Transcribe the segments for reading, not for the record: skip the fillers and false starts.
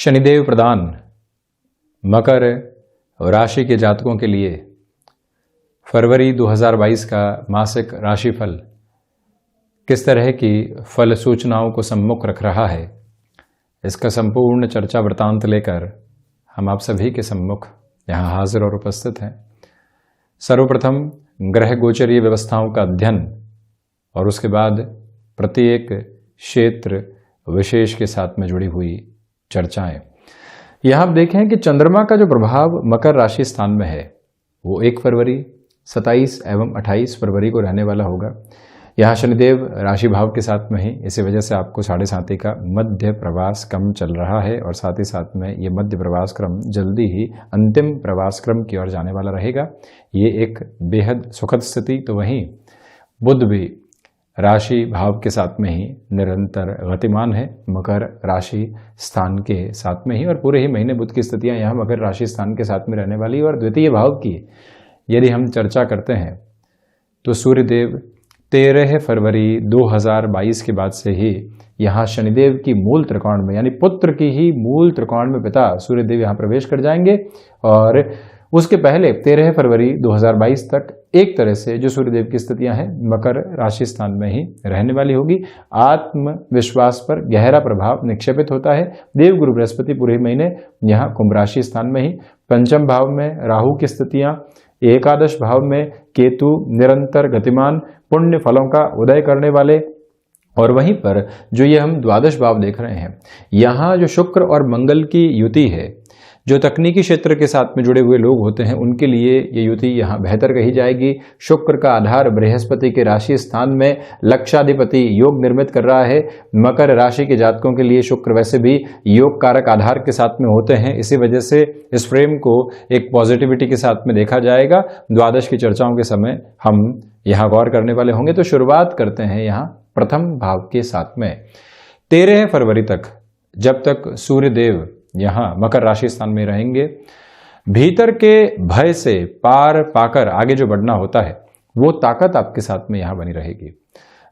शनिदेव प्रदान मकर राशि के जातकों के लिए फरवरी 2022 का मासिक राशिफल किस तरह की फल सूचनाओं को सम्मुख रख रहा है, इसका संपूर्ण चर्चा वृतांत लेकर हम आप सभी के सम्मुख यहाँ हाजिर और उपस्थित हैं। सर्वप्रथम ग्रह गोचरीय व्यवस्थाओं का अध्ययन और उसके बाद प्रत्येक क्षेत्र विशेष के साथ में जुड़ी हुई चर्चाएं। यहाँ आप देखें कि चंद्रमा का जो प्रभाव मकर राशि स्थान में है वो 1 फरवरी, 27 एवं 28 फरवरी को रहने वाला होगा। यहाँ शनिदेव राशि भाव के साथ में ही, इसी वजह से आपको 7.5 का मध्य प्रवास क्रम चल रहा है और साथ ही साथ में ये मध्य प्रवास क्रम जल्दी ही अंतिम प्रवास क्रम की ओर जाने वाला रहेगा। ये एक बेहद सुखद स्थिति। तो वहीं बुध भी राशि भाव के साथ में ही निरंतर गतिमान है मकर राशि स्थान के साथ में ही, और पूरे ही महीने बुध की स्थितियां यहाँ मकर राशि स्थान के साथ में रहने वाली। और द्वितीय भाव की यदि हम चर्चा करते हैं तो सूर्यदेव 13 फरवरी 2022 के बाद से ही यहाँ शनिदेव की मूल त्रिकोण में, यानी पुत्र की ही मूल त्रिकोण में पिता सूर्यदेव यहाँ प्रवेश कर जाएंगे। और उसके पहले 13 फरवरी 2022 तक एक तरह से जो सूर्यदेव की स्थितियां हैं मकर राशि स्थान में ही रहने वाली होगी। आत्मविश्वास पर गहरा प्रभाव निक्षेपित होता है। देव गुरु बृहस्पति पूरे महीने यहाँ कुंभ राशि स्थान में ही, पंचम भाव में राहु की स्थितियां, एकादश भाव में केतु निरंतर गतिमान पुण्य फलों का उदय करने वाले, और वहीं पर जो ये हम द्वादश भाव देख रहे हैं यहाँ जो शुक्र और मंगल की युति है, जो तकनीकी क्षेत्र के साथ में जुड़े हुए लोग होते हैं उनके लिए ये युति यहाँ बेहतर कही जाएगी। शुक्र का आधार बृहस्पति के राशि स्थान में लक्षाधिपति योग निर्मित कर रहा है। मकर राशि के जातकों के लिए शुक्र वैसे भी योग कारक आधार के साथ में होते हैं, इसी वजह से इस फ्रेम को एक पॉजिटिविटी के साथ में देखा जाएगा। द्वादश की चर्चाओं के समय हम यहाँ गौर करने वाले होंगे। तो शुरुआत करते हैं यहाँ प्रथम भाव के साथ में। 13 फरवरी तक जब तक सूर्यदेव यहाँ मकर राशि स्थान में रहेंगे, भीतर के भय से पार पाकर आगे जो बढ़ना होता है वो ताकत आपके साथ में यहाँ बनी रहेगी।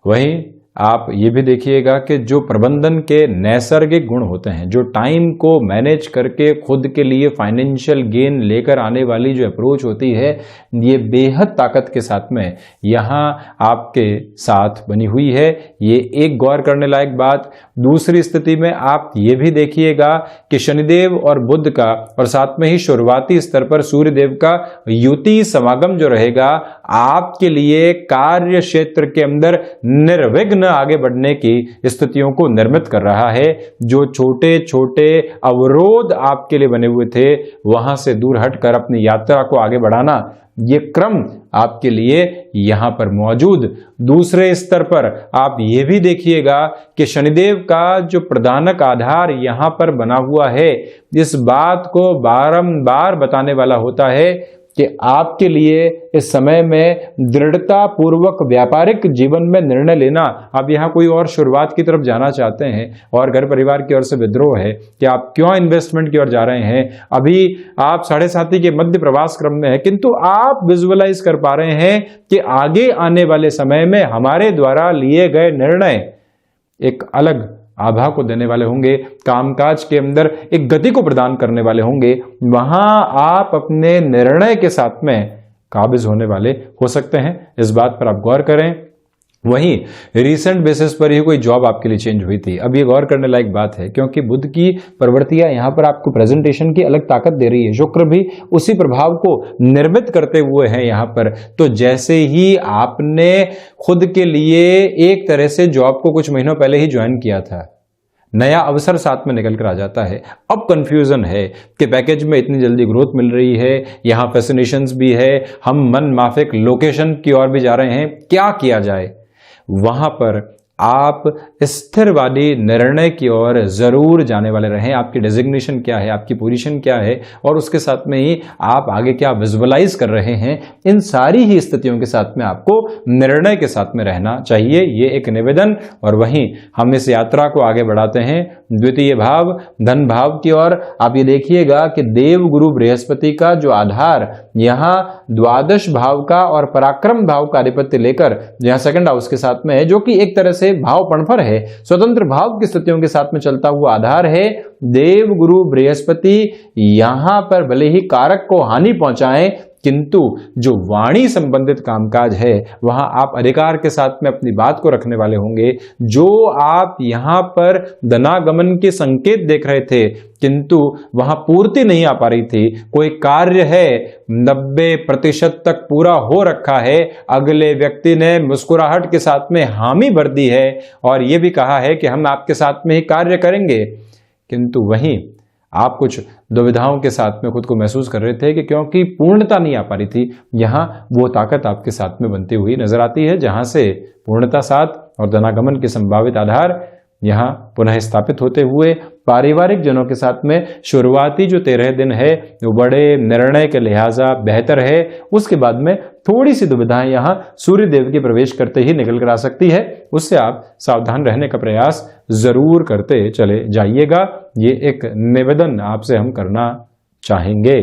वहीं आप ये भी देखिएगा कि जो प्रबंधन के नैसर्गिक गुण होते हैं, जो टाइम को मैनेज करके खुद के लिए फाइनेंशियल गेन लेकर आने वाली जो अप्रोच होती है, ये बेहद ताकत के साथ में यहाँ आपके साथ बनी हुई है। ये एक गौर करने लायक बात। दूसरी स्थिति में आप ये भी देखिएगा कि शनिदेव और बुध का और साथ में ही शुरुआती स्तर पर सूर्यदेव का युति समागम जो रहेगा आपके लिए कार्य क्षेत्र के अंदर निर्विघ्न आगे बढ़ने की स्थितियों को निर्मित कर रहा है। जो छोटे छोटे अवरोध आपके लिए बने हुए थे वहां से दूर हटकर अपनी यात्रा को आगे बढ़ाना, ये क्रम आपके लिए यहां पर मौजूद। दूसरे स्तर पर आप ये भी देखिएगा कि शनिदेव का जो प्रधानक आधार यहां पर बना हुआ है, इस बात को बारंबार बताने वाला होता है कि आपके लिए इस समय में दृढ़ता पूर्वक व्यापारिक जीवन में निर्णय लेना, आप यहाँ कोई और शुरुआत की तरफ जाना चाहते हैं और घर परिवार की ओर से विद्रोह है कि आप क्यों इन्वेस्टमेंट की ओर जा रहे हैं, अभी आप 7.5 के मध्य प्रवास क्रम में है, किंतु आप विजुअलाइज कर पा रहे हैं कि आगे आने वाले समय में हमारे द्वारा लिए गए निर्णय एक अलग आभा को देने वाले होंगे, कामकाज के अंदर एक गति को प्रदान करने वाले होंगे। वहां आप अपने निर्णय के साथ में काबिज होने वाले हो सकते हैं, इस बात पर आप गौर करें। वहीं रिसेंट बेसिस पर ही कोई जॉब आपके लिए चेंज हुई थी, अब ये गौर करने लायक बात है, क्योंकि बुध की प्रवृत्तियां यहां पर आपको प्रेजेंटेशन की अलग ताकत दे रही है। शुक्र भी उसी प्रभाव को निर्मित करते हुए हैं यहां पर। तो जैसे ही आपने खुद के लिए एक तरह से जॉब को कुछ महीनों पहले ही ज्वाइन किया था, नया अवसर साथ में निकल कर आ जाता है। अब कंफ्यूजन है कि पैकेज में इतनी जल्दी ग्रोथ मिल रही है, यहाँ फैसिनेशंस भी है, हम मन माफिक लोकेशन की ओर भी जा रहे हैं, क्या किया जाए। वहां पर आप स्थिरवादी निर्णय की ओर जरूर जाने वाले रहें। आपकी डेजिग्नेशन क्या है, आपकी पोजीशन क्या है, और उसके साथ में ही आप आगे क्या विजुअलाइज कर रहे हैं, इन सारी ही स्थितियों के साथ में आपको निर्णय के साथ में रहना चाहिए, ये एक निवेदन। और वहीं हम इस यात्रा को आगे बढ़ाते हैं द्वितीय भाव धन भाव की ओर। आप ये देखिएगा कि देव गुरु बृहस्पति का जो आधार यहाँ द्वादश भाव का और पराक्रम भाव का आधिपत्य लेकर यहाँ सेकंड हाउस के साथ में है, जो कि एक तरह से से भाव पणफर है, स्वतंत्र भाव की स्थितियों के साथ में चलता हुआ आधार है। देव गुरु बृहस्पति यहां पर भले ही कारक को हानि पहुंचाएं, किंतु जो वाणी संबंधित कामकाज है वहां आप अधिकार के साथ में अपनी बात को रखने वाले होंगे। जो आप यहां पर धनागमन के संकेत देख रहे थे किंतु वहां पूर्ति नहीं आ पा रही थी, कोई कार्य है 90% तक पूरा हो रखा है, अगले व्यक्ति ने मुस्कुराहट के साथ में हामी भर दी है और यह भी कहा है कि हम आपके साथ में ही कार्य करेंगे, किंतु वहीं आप कुछ दुविधाओं के साथ में खुद को महसूस कर रहे थे कि क्योंकि पूर्णता नहीं आ पा रही थी। यहां वो ताकत आपके साथ में बनती हुई नजर आती है जहां से पूर्णता साथ और धनागमन के संभावित आधार यहां पुनः स्थापित होते हुए पारिवारिक जनों के साथ में शुरुआती जो 13 दिन है वो बड़े निर्णय के लिहाजा बेहतर है। उसके बाद में थोड़ी सी दुविधाएं यहां सूर्य देव के प्रवेश करते ही निकल कर आ सकती है, उससे आप सावधान रहने का प्रयास जरूर करते चले जाइएगा। ये एक निवेदन आपसे हम करना चाहेंगे।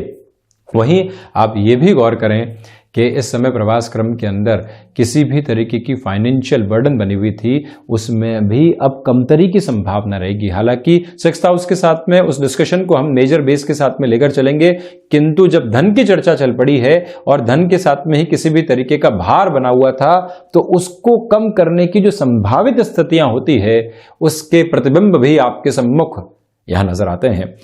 वहीं आप ये भी गौर करें कि इस समय प्रवास क्रम के अंदर किसी भी तरीके की फाइनेंशियल बर्डन बनी हुई थी उसमें भी अब कमतरी की संभावना रहेगी। हालांकि 6th हाउस के साथ में उस डिस्कशन को हम मेजर बेस के साथ में लेकर चलेंगे, किंतु जब धन की चर्चा चल पड़ी है और धन के साथ में ही किसी भी तरीके का भार बना हुआ था तो उसको कम करने की जो संभावित स्थितियां होती है उसके प्रतिबिंब भी आपके सम्मुख यहां नजर आते हैं।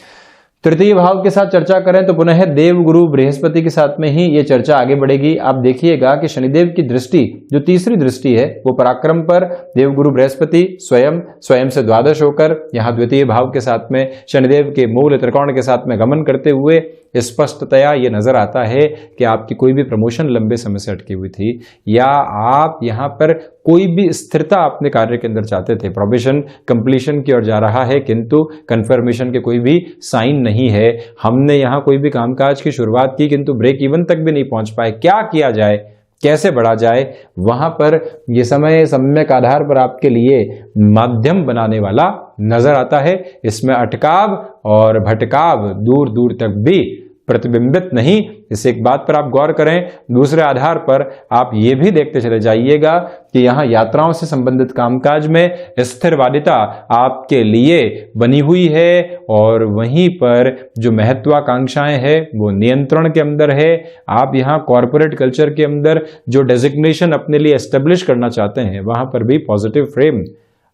तृतीय भाव के साथ चर्चा करें तो पुनः देव गुरु बृहस्पति के साथ में ही ये चर्चा आगे बढ़ेगी। आप देखिएगा कि शनिदेव की दृष्टि जो तीसरी दृष्टि है वो पराक्रम पर देव गुरु बृहस्पति स्वयं से द्वादश होकर यहाँ द्वितीय भाव के साथ में शनिदेव के मूल त्रिकोण के साथ में गमन करते हुए स्पष्टतया ये नजर आता है कि आपकी कोई भी प्रमोशन लंबे समय से अटकी हुई थी या आप यहाँ पर कोई भी स्थिरता अपने कार्य के अंदर चाहते थे, प्रोबेशन कंप्लीशन की ओर जा रहा है किंतु कंफर्मेशन के कोई भी साइन नहीं है। हमने यहाँ कोई भी कामकाज की शुरुआत की किंतु ब्रेक इवन तक भी नहीं पहुंच पाए, क्या किया जाए, कैसे बढ़ा जाए, वहां पर यह समय सम्यक आधार पर आपके लिए माध्यम बनाने वाला नजर आता है। इसमें अटकाव और भटकाव दूर दूर तक भी प्रतिबिंबित नहीं। इस एक बात पर आप गौर करें। दूसरे आधार पर आप ये भी देखते चले जाइएगा कि यहाँ यात्राओं से संबंधित कामकाज में स्थिरवादिता आपके लिए बनी हुई है और वहीं पर जो महत्वाकांक्षाएं हैं वो नियंत्रण के अंदर है। आप यहाँ कॉरपोरेट कल्चर के अंदर जो डेजिग्नेशन अपने लिए एस्टेब्लिश करना चाहते हैं वहां पर भी पॉजिटिव फ्रेम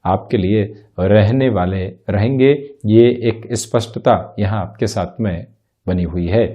आपके लिए रहने वाले रहेंगे। ये एक स्पष्टता यहाँ आपके साथ में बनी हुई है।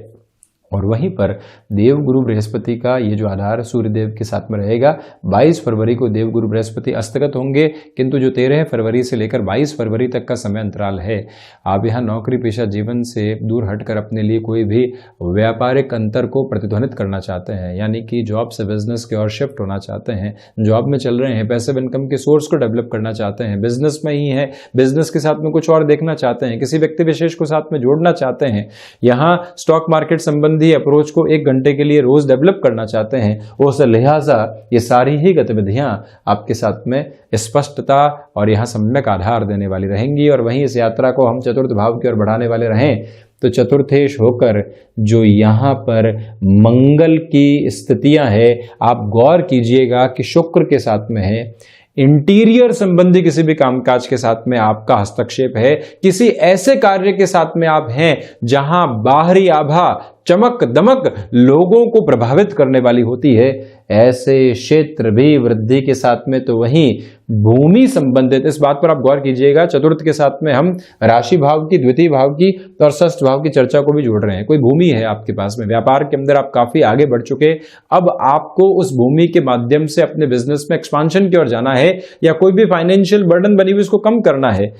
और वहीं पर देव गुरु बृहस्पति का ये जो आधार सूर्यदेव के साथ में रहेगा। 22 फरवरी को देव गुरु बृहस्पति अस्तगत होंगे, किंतु जो 13 फरवरी से लेकर 22 फरवरी तक का समय अंतराल है, आप यहाँ नौकरी पेशा जीवन से दूर हटकर अपने लिए कोई भी व्यापारिक अंतर को प्रतिध्वनित करना चाहते हैं, यानी कि जॉब से बिजनेस की ओर शिफ्ट होना चाहते हैं, जॉब में चल रहे हैं, पैसिव इनकम के सोर्स को डेवलप करना चाहते हैं, बिजनेस में ही है, बिजनेस के साथ में कुछ और देखना चाहते हैं, किसी व्यक्ति विशेष को साथ में जोड़ना चाहते हैं, यहाँ स्टॉक मार्केट संबंधी अप्रोच को 1 घंटे के लिए रोज डेवलप करना चाहते हैं, उस लिहाजा ये सारी ही गतिविधियां आपके साथ में स्पष्टता और यहां सम्यक आधार देने वाली रहेंगी। और वहीं इस यात्रा को हम चतुर्थ भाव की ओर बढ़ाने वाले रहें तो चतुर्थेश होकर जो यहाँ पर मंगल की स्थितियां है, आप गौर कीजिएगा कि शुक्र के साथ में है, इंटीरियर संबंधी किसी भी कामकाज के साथ में आपका हस्तक्षेप है, किसी ऐसे कार्य के साथ में आप हैं जहां बाहरी आभा चमक दमक लोगों को प्रभावित करने वाली होती है, ऐसे क्षेत्र भी वृद्धि के साथ में। तो वहीं भूमि संबंधित इस बात पर आप गौर कीजिएगा, चतुर्थ के साथ में हम राशि भाव की, द्वितीय भाव की और षष्ठ भाव की चर्चा को भी जोड़ रहे हैं। कोई भूमि है आपके पास में, व्यापार के अंदर आप काफी आगे बढ़ चुके, अब आपको उस भूमि के माध्यम से अपने बिजनेस में एक्सपांशन की ओर जाना है या कोई भी फाइनेंशियल बर्डन बनी हुई उसको कम करना है।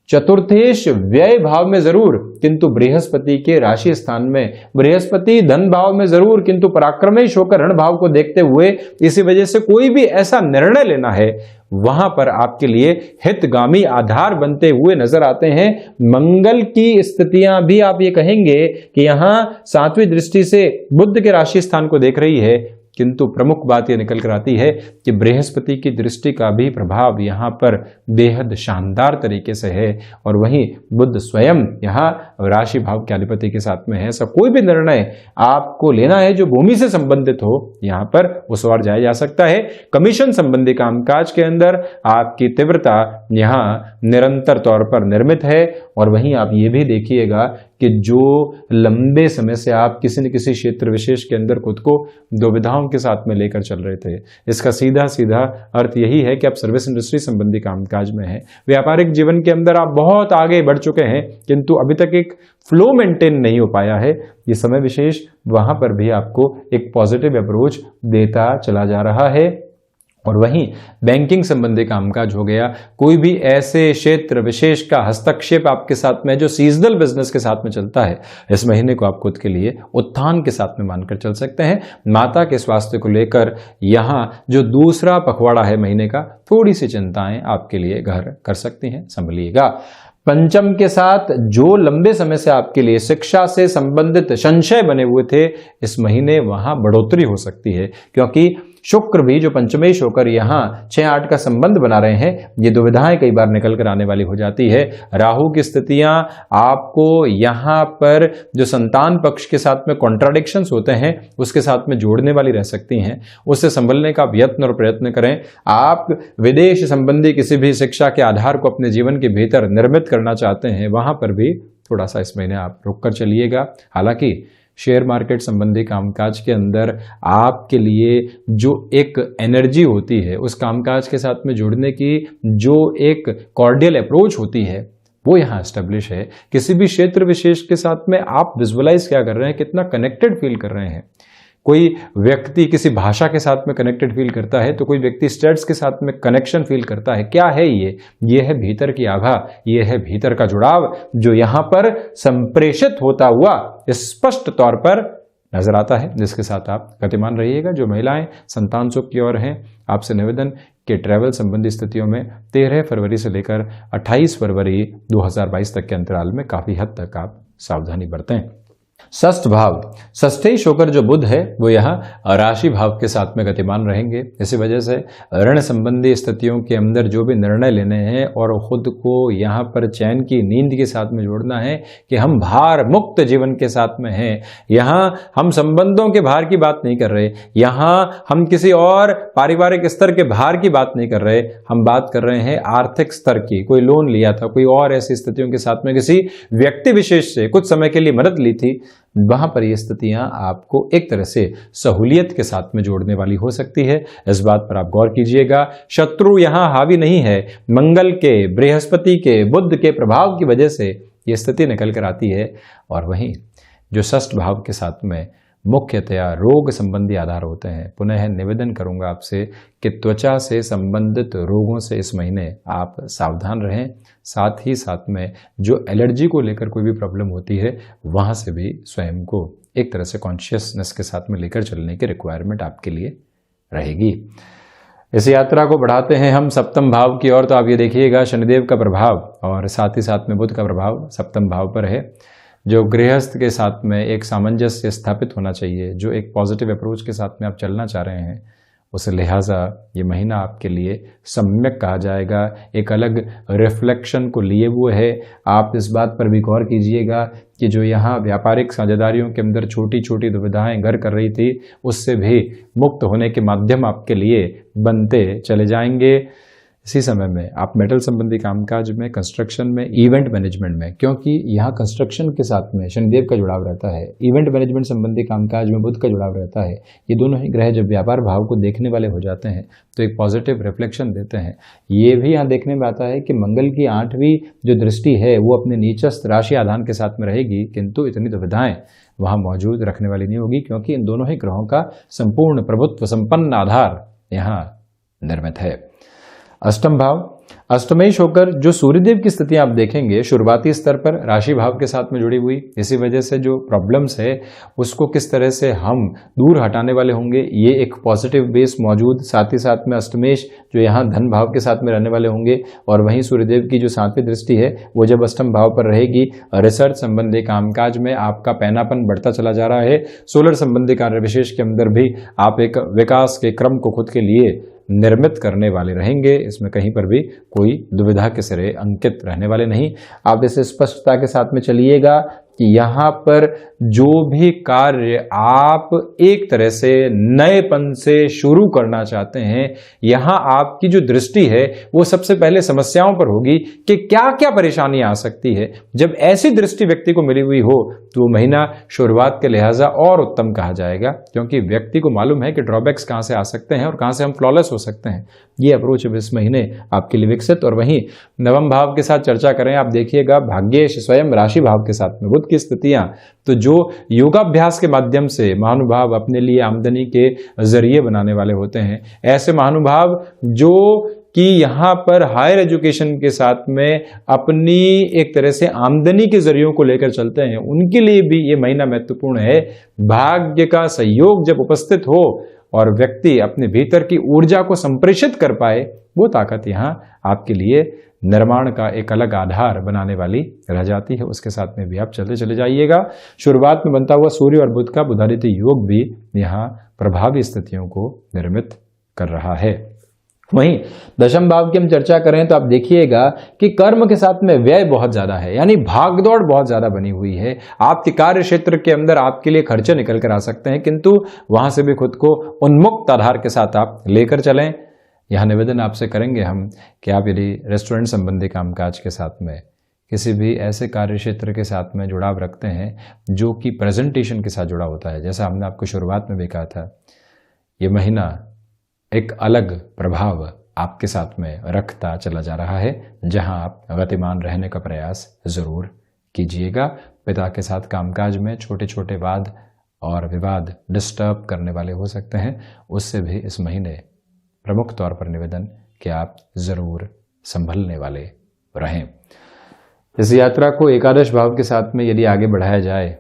चतुर्थेश व्यय भाव में जरूर किंतु बृहस्पति के राशि स्थान में, बृहस्पति धन भाव में जरूर किंतु पराक्रमेश होकर ऋण भाव को देखते हुए, इसी वजह से कोई भी ऐसा निर्णय लेना है वहां पर आपके लिए हितगामी आधार बनते हुए नजर आते हैं। मंगल की स्थितियां भी आप ये कहेंगे कि यहां 7वीं दृष्टि से बुध के राशि स्थान को देख रही है, किंतु प्रमुख बात यह निकल कर आती है कि बृहस्पति की दृष्टि का भी प्रभाव यहाँ पर बेहद शानदार तरीके से है, और वहीं बुध स्वयं यहाँ राशि भाव के अधिपति के साथ में है। सब कोई भी निर्णय आपको लेना है जो भूमि से संबंधित हो, यहाँ पर उस ओर जाया जा सकता है। कमीशन संबंधी कामकाज के अंदर आपकी तीव्रता यहाँ निरंतर तौर पर निर्मित है, और वहीं आप ये भी देखिएगा कि जो लंबे समय से आप किसी न किसी क्षेत्र विशेष के अंदर खुद को दुविधाओं के साथ में लेकर चल रहे थे, इसका सीधा सीधा अर्थ यही है कि आप सर्विस इंडस्ट्री संबंधी कामकाज में हैं। व्यापारिक जीवन के अंदर आप बहुत आगे बढ़ चुके हैं, किंतु अभी तक एक फ्लो मेंटेन नहीं हो पाया है। ये समय विशेष वहां पर भी आपको एक पॉजिटिव अप्रोच देता चला जा रहा है। और वहीं बैंकिंग संबंधी कामकाज हो गया, कोई भी ऐसे क्षेत्र विशेष का हस्तक्षेप आपके साथ में जो सीजनल बिजनेस के साथ में चलता है, इस महीने को आप खुद के लिए उत्थान के साथ में मानकर चल सकते हैं। माता के स्वास्थ्य को लेकर यहाँ जो दूसरा पखवाड़ा है महीने का, थोड़ी सी चिंताएं आपके लिए घर कर सकती हैं, संभलिएगा। पंचम के साथ जो लंबे समय से आपके लिए शिक्षा से संबंधित संशय बने हुए थे, इस महीने वहां बढ़ोतरी हो सकती है, क्योंकि शुक्र भी जो पंचमेश होकर यहाँ 6-8 का संबंध बना रहे हैं, ये दुविधाएं कई बार निकल कर आने वाली हो जाती है। राहु की स्थितियां आपको यहाँ पर जो संतान पक्ष के साथ में कॉन्ट्राडिक्शंस होते हैं उसके साथ में जोड़ने वाली रह सकती हैं, उससे संभलने का यत्न और प्रयत्न करें। आप विदेश संबंधी किसी भी शिक्षा के आधार को अपने जीवन के भीतर निर्मित करना चाहते हैं, वहां पर भी थोड़ा सा इस महीने आप रुक कर चलिएगा। हालांकि शेयर मार्केट संबंधी कामकाज के अंदर आपके लिए जो एक एनर्जी होती है, उस कामकाज के साथ में जुड़ने की जो एक कॉर्डियल अप्रोच होती है, वो यहाँ एस्टेब्लिश है। किसी भी क्षेत्र विशेष के साथ में आप विजुअलाइज क्या कर रहे हैं, कितना कनेक्टेड फील कर रहे हैं। कोई व्यक्ति किसी भाषा के साथ में कनेक्टेड फील करता है, तो कोई व्यक्ति स्टेट्स के साथ में कनेक्शन फील करता है। क्या है ये है भीतर की आभा, ये है भीतर का जुड़ाव, जो यहाँ पर संप्रेषित होता हुआ स्पष्ट तौर पर नजर आता है, जिसके साथ आप गतिमान रहिएगा। जो महिलाएं संतान सुख की ओर हैं, आपसे निवेदन कि ट्रैवल संबंधी स्थितियों में 13 फरवरी से लेकर 28 फरवरी 2022 तक के अंतराल में काफी हद तक आप सावधानी बरतें। षष्ठ भाव, षष्ठेश होकर जो बुध है वो यहाँ राशि भाव के साथ में गतिमान रहेंगे। इसी वजह से ऋण संबंधी स्थितियों के अंदर जो भी निर्णय लेने हैं और खुद को यहाँ पर चैन की नींद के साथ में जोड़ना है कि हम भार मुक्त जीवन के साथ में हैं। यहाँ हम संबंधों के भार की बात नहीं कर रहे, यहाँ हम किसी और पारिवारिक स्तर के भार की बात नहीं कर रहे, हम बात कर रहे हैं आर्थिक स्तर की। कोई लोन लिया था, कोई और ऐसी स्थितियों के साथ में किसी व्यक्ति विशेष से कुछ समय के लिए मदद ली थी, वहां पर ये स्थितियां आपको एक तरह से सहूलियत के साथ में जोड़ने वाली हो सकती है। इस बात पर आप गौर कीजिएगा। शत्रु यहां हावी नहीं है, मंगल के, बृहस्पति के, बुध के प्रभाव की वजह से ये स्थिति निकल कर आती है। और वहीं जो षष्ठ भाव के साथ में मुख्यतया रोग संबंधी आधार होते हैं, पुनः निवेदन करूंगा आपसे कि त्वचा से संबंधित रोगों से इस महीने आप सावधान रहें। साथ ही साथ में जो एलर्जी को लेकर कोई भी प्रॉब्लम होती है, वहां से भी स्वयं को एक तरह से कॉन्शियसनेस के साथ में लेकर चलने की रिक्वायरमेंट आपके लिए रहेगी। इस यात्रा को बढ़ाते हैं हम सप्तम भाव की ओर। तो आप ये देखिएगा, शनिदेव का प्रभाव और साथ ही साथ में बुध का प्रभाव सप्तम भाव पर है, जो गृहस्थ के साथ में एक सामंजस्य स्थापित होना चाहिए, जो एक पॉजिटिव अप्रोच के साथ में आप चलना चाह रहे हैं, उस लिहाजा ये महीना आपके लिए सम्यक कहा जाएगा। एक अलग रिफ्लेक्शन को लिए हुए है। आप इस बात पर भी गौर कीजिएगा कि जो यहाँ व्यापारिक साझेदारियों के अंदर छोटी छोटी दुविधाएं घर कर रही थी, उससे भी मुक्त होने के माध्यम आपके लिए बनते चले जाएंगे। इसी समय में आप मेटल संबंधी कामकाज में, कंस्ट्रक्शन में, इवेंट मैनेजमेंट में, क्योंकि यहाँ कंस्ट्रक्शन के साथ में शनिदेव का जुड़ाव रहता है, इवेंट मैनेजमेंट संबंधी कामकाज में बुध का जुड़ाव रहता है। ये दोनों ही ग्रह जब व्यापार भाव को देखने वाले हो जाते हैं तो एक पॉजिटिव रिफ्लेक्शन देते हैं। ये भी यहाँ देखने में आता है कि मंगल की 8वीं जो दृष्टि है वो अपने नीचस्थ राशि आधान के साथ में रहेगी, किंतु इतनी दुविधाएं वहाँ मौजूद रखने वाली नहीं होगी, क्योंकि इन दोनों ही ग्रहों का संपूर्ण प्रभुत्व संपन्न आधार यहाँ निर्मित है। अष्टम भाव, अष्टमेश होकर जो सूर्यदेव की स्थिति आप देखेंगे शुरुआती स्तर पर राशि भाव के साथ में जुड़ी हुई, इसी वजह से जो प्रॉब्लम्स है उसको किस तरह से हम दूर हटाने वाले होंगे, ये एक पॉजिटिव बेस मौजूद। साथ ही साथ में अष्टमेश जो यहाँ धन भाव के साथ में रहने वाले होंगे, और वहीं सूर्यदेव की जो 7वीं दृष्टि है वो जब अष्टम भाव पर रहेगी, रिसर्च संबंधी कामकाज में आपका पैनापन बढ़ता चला जा रहा है। सोलर संबंधी कार्य विशेष के अंदर भी आप एक विकास के क्रम को खुद के लिए निर्मित करने वाले रहेंगे। इसमें कहीं पर भी कोई दुविधा के सिरे अंकित रहने वाले नहीं। आप इसे स्पष्टता के साथ में चलिएगा कि यहाँ पर जो भी कार्य आप एक तरह से नएपन से शुरू करना चाहते हैं, यहाँ आपकी जो दृष्टि है वो सबसे पहले समस्याओं पर होगी कि क्या क्या परेशानी आ सकती है। जब ऐसी दृष्टि व्यक्ति को मिली हुई हो तो वो महीना शुरुआत के लिहाजा और उत्तम कहा जाएगा, क्योंकि व्यक्ति को मालूम है कि ड्रॉबैक्स कहाँ से आ सकते हैं और कहाँ से हम फ्लॉलेस हो सकते हैं। ये अप्रोच इस महीने आपके लिए विकसित। और वहीं नवम भाव के साथ चर्चा करें, आप देखिएगा भाग्येश स्वयं राशि भाव के साथ में बुध की स्थितियां, तो जो योगाभ्यास के माध्यम से महानुभाव अपने लिए आमदनी के जरिए बनाने वाले होते हैं, ऐसे महानुभाव जो कि यहाँ पर हायर एजुकेशन के साथ में अपनी एक तरह से आमदनी के जरियों को लेकर चलते हैं, उनके लिए भी ये महीना महत्वपूर्ण है। भाग्य का सहयोग जब उपस्थित हो और व्यक्ति अपने भीतर की ऊर्जा को संप्रेषित कर पाए, वो ताकत यहाँ आपके लिए निर्माण का एक अलग आधार बनाने वाली रह जाती है। उसके साथ में भी आप चलते चले जाइएगा। शुरुआत में बनता हुआ सूर्य और बुध का बुधादित्य योग भी यहाँ प्रभावी स्थितियों को निर्मित कर रहा है। वहीं दशम भाव की हम चर्चा करें तो आप देखिएगा कि कर्म के साथ में व्यय बहुत ज्यादा है, यानी भागदौड़ बहुत ज्यादा बनी हुई है। आपके कार्य क्षेत्र के अंदर आपके लिए खर्चे निकल कर आ सकते हैं, किंतु वहां से भी खुद को उन्मुक्त आधार के साथ आप लेकर चलें। यह निवेदन आपसे करेंगे हम कि आप यदि रेस्टोरेंट संबंधी कामकाज के साथ में किसी भी ऐसे कार्य क्षेत्र के साथ में जुड़ाव रखते हैं जो कि प्रेजेंटेशन के साथ जुड़ा होता है, जैसा हमने आपको शुरुआत में भी कहा था, ये महीना एक अलग प्रभाव आपके साथ में रखता चला जा रहा है, जहां आप गतिमान रहने का प्रयास जरूर कीजिएगा। पिता के साथ कामकाज में छोटे छोटे वाद और विवाद डिस्टर्ब करने वाले हो सकते हैं, उससे भी इस महीने प्रमुख तौर पर निवेदन कि आप जरूर संभलने वाले रहें। इस यात्रा को एकादश भाव के साथ में यदि आगे बढ़ाया जाए,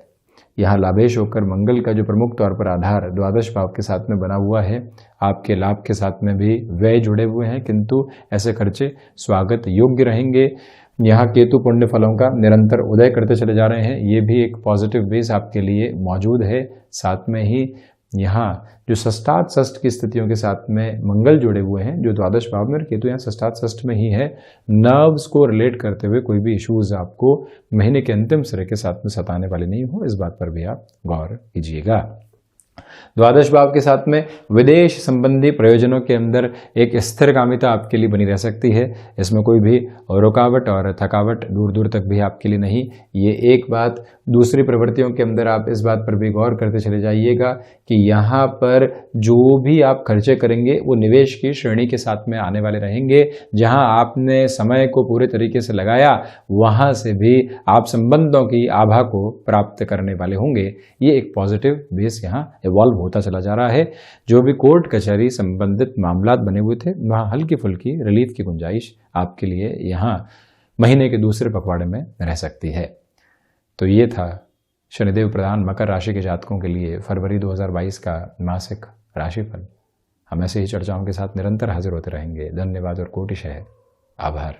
यहाँ लाभेश होकर मंगल का जो प्रमुख तौर पर आधार द्वादश भाव के साथ में बना हुआ है, आपके लाभ के साथ में भी व्यय जुड़े हुए हैं, किंतु ऐसे खर्चे स्वागत योग्य रहेंगे। यहाँ केतु पुण्य फलों का निरंतर उदय करते चले जा रहे हैं, ये भी एक पॉजिटिव बेस आपके लिए मौजूद है। साथ में ही यहाँ जो षष्ठात षष्ठ की स्थितियों के साथ में मंगल जुड़े हुए हैं, जो द्वादश भाव में, और केतु यहाँ षष्ठात षष्ठ में ही है। नर्व्स को रिलेट करते हुए कोई भी इश्यूज आपको महीने के अंतिम सिरे के साथ में सताने वाले नहीं हो, इस बात पर भी आप गौर कीजिएगा। द्वादश भाव के साथ में विदेश संबंधी प्रयोजनों के अंदर एक स्थिरगामिता आपके लिए बनी रह सकती है। इसमें कोई भी रुकावट और थकावट दूर दूर तक भी आपके लिए नहीं, ये एक बात। दूसरी प्रवृत्तियों के अंदर आप इस बात पर भी गौर करते चले जाइएगा कि यहाँ पर जो भी आप खर्चे करेंगे वो निवेश की श्रेणी के साथ में आने वाले रहेंगे। जहाँ आपने समय को पूरे तरीके से लगाया, वहाँ से भी आप संबंधों की आभा को प्राप्त करने वाले होंगे। ये एक पॉजिटिव बेस यहाँ इवॉल्व होता चला जा रहा है। जो भी कोर्ट कचहरी संबंधित मामलात बने हुए थे, वहाँ हल्की फुल्की रिलीफ की गुंजाइश आपके लिए यहाँ महीने के दूसरे पखवाड़े में रह सकती है। तो ये था शनिदेव प्रधान मकर राशि के जातकों के लिए फरवरी 2022 का मासिक राशिफल। हम ऐसे ही चर्चाओं के साथ निरंतर हाजिर होते रहेंगे। धन्यवाद और कोटिशः आभार।